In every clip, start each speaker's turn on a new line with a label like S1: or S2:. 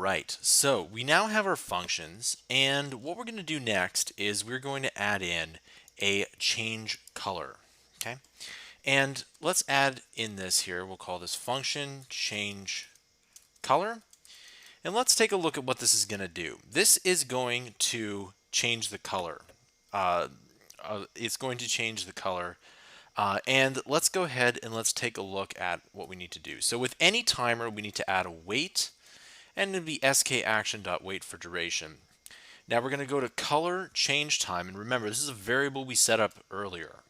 S1: right, so we now have our functions, and what we're going to do next is we're going to add in a change color. Okay, and let's add in this here. We'll call this function change color, and let's take a look at what this is going to do. This is going to change the color. It's going to change the color. And let's go ahead and let's take a look at what we need to do. So with any timer, we need to add a wait, and it'll be skaction.wait for duration. Now we're going to go to color change time, and remember, this is a variable we set up earlier.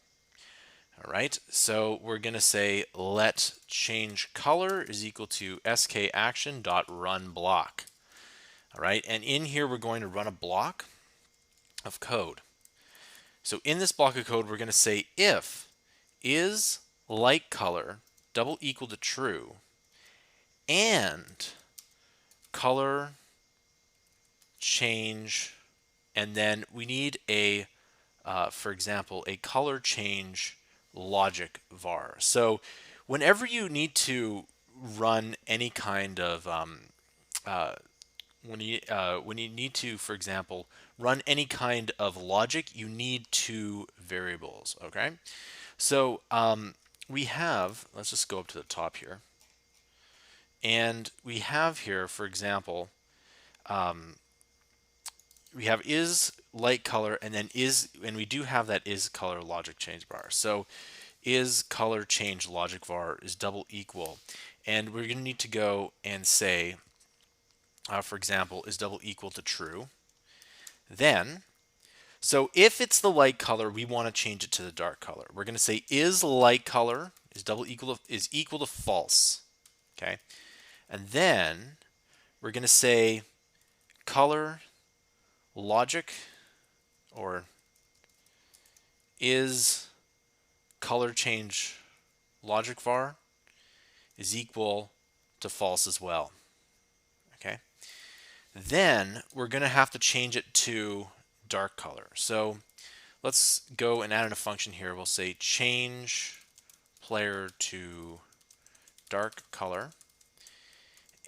S1: All right, so we're going to say let change color is equal to skaction.runBlock. All right, and in here we're going to run a block of code. So in this block of code, we're going to say if is light color double equal to true and color change, and then we need a, for example, a color change logic var. So whenever you need to run any kind of when you need to, for example, run any kind of logic, you need two variables. Okay, so we have, let's just go up to the top here, and we have here, for example, we have is light color, and then is, and we do have that is color logic change bar. So is color change logic var is double equal, and we're going to need to go and say, for example, is double equal to true. Then, so if it's the light color, we want to change it to the dark color. We're going to say is light color is equal to false. Okay, and then we're going to say color logic, or is color change logic var is equal to false as well. Okay, then we're going to have to change it to dark color. So let's go and add in a function here. We'll say change player to dark color,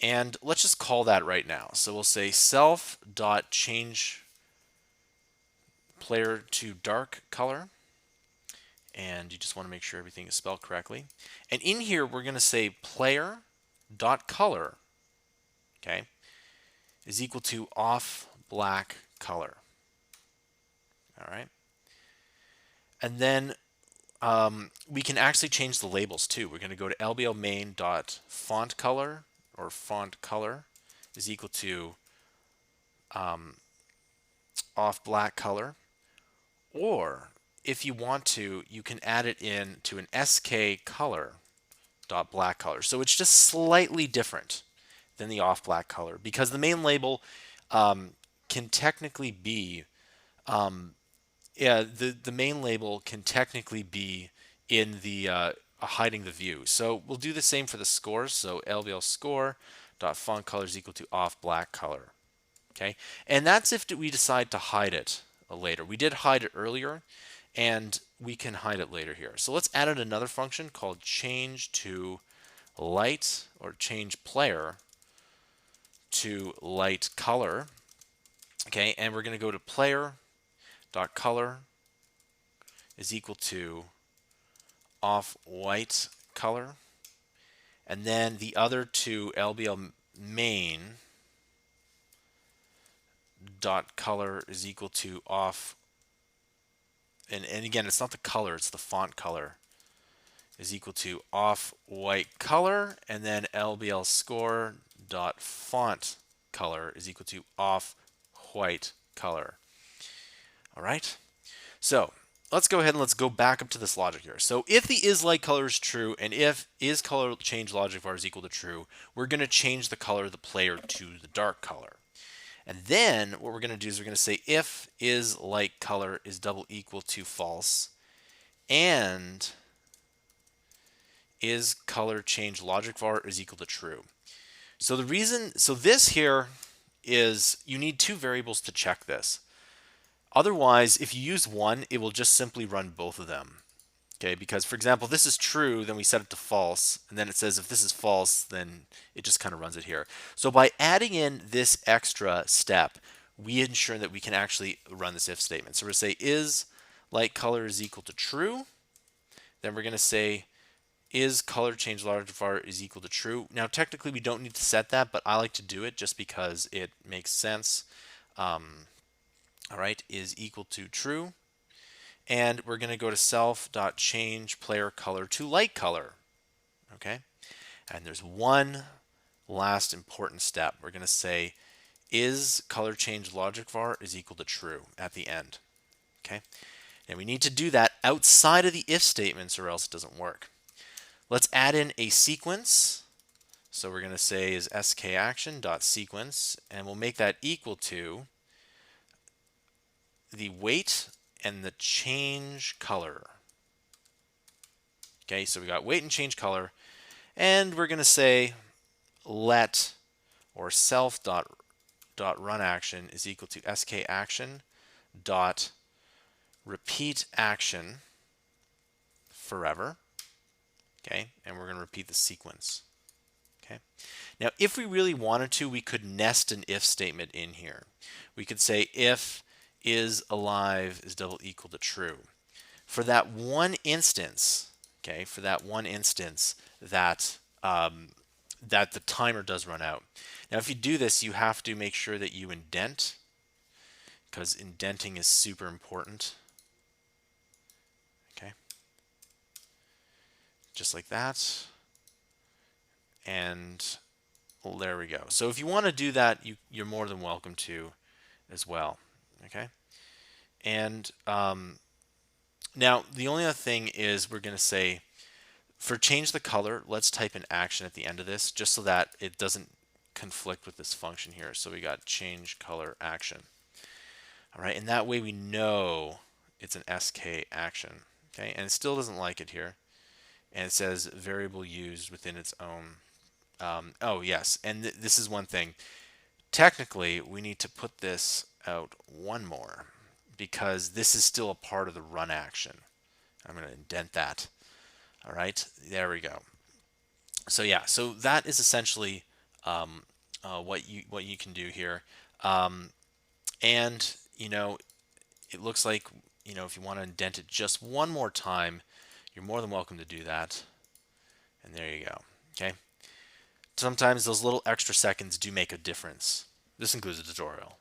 S1: and let's just call that right now. So we'll say self.change player to dark color, and you just want to make sure everything is spelled correctly. And in here we're going to say player.color, okay, is equal to off black color. All right, and then we can actually change the labels too. We're going to go to lbl main.font color, or font color is equal to off black color, or if you want to, you can add it in to an sk color dot black color. So it's just slightly different than the off black color, because the main label can technically be the main label can technically be in the hiding the view. So we'll do the same for the scores. So lbl score dot font color is equal to off black color. Okay, and that's if we decide to hide it later. We did hide it earlier, and we can hide it later here. So let's add in another function called change to light, or change player to light color. Okay, and we're going to go to player dot color is equal to off white color, and then the other two, lbl main dot color is equal to off, and again, it's not the color, it's the font color, is equal to off white color, and then lbl score dot font color is equal to off white color. All right, so let's go ahead and let's go back up to this logic here. So if the is light color is true, and if is color change logic var is equal to true, we're going to change the color of the player to the dark color. And then what we're going to do is we're going to say if is light color is double equal to false, and is color change logic var is equal to true. So the reason, so this here is you need two variables to check this. Otherwise, if you use one, it will just simply run both of them. Okay, because for example, this is true, then we set it to false, and then it says if this is false, then it just kind of runs it here. So by adding in this extra step, we ensure that we can actually run this if statement. So we're going to say is light color is equal to true. Then we're going to say is color change large var is equal to true. Now technically we don't need to set that, but I like to do it just because it makes sense. All right, is equal to true. And we're going to go to self.change player color to light color. Okay, and there's one last important step. We're going to say is color change logic var is equal to true at the end. Okay, and we need to do that outside of the if statements or else it doesn't work. Let's add in a sequence. So we're going to say is skaction.sequence, and we'll make that equal to the weight and the change color. Okay, so we got weight and change color, and we're going to say let or self dot run action is equal to skaction dot repeat action forever. Okay, and we're going to repeat the sequence. Okay, now if we really wanted to, we could nest an if statement in here. We could say if is alive is double equal to true. For that one instance, okay, for that one instance that that the timer does run out. Now, if you do this, you have to make sure that you indent, because indenting is super important. Okay, just like that, and well, there we go. So if you want to do that, you're more than welcome to as well. Okay, and now the only other thing is we're going to say for change the color, let's type an action at the end of this just so that it doesn't conflict with this function here. So we got change color action. All right, and that way we know it's an SK action. Okay, and it still doesn't like it here. And it says variable used within its own. Oh, yes, and this is one thing. Technically, we need to put this out one more because this is still a part of the run action. I'm going to indent that. All right, there we go. So yeah, so that is essentially what you can do here, and it looks like if you want to indent it just one more time, you're more than welcome to do that. And there you go. Okay. Sometimes those little extra seconds do make a difference. This concludes the tutorial.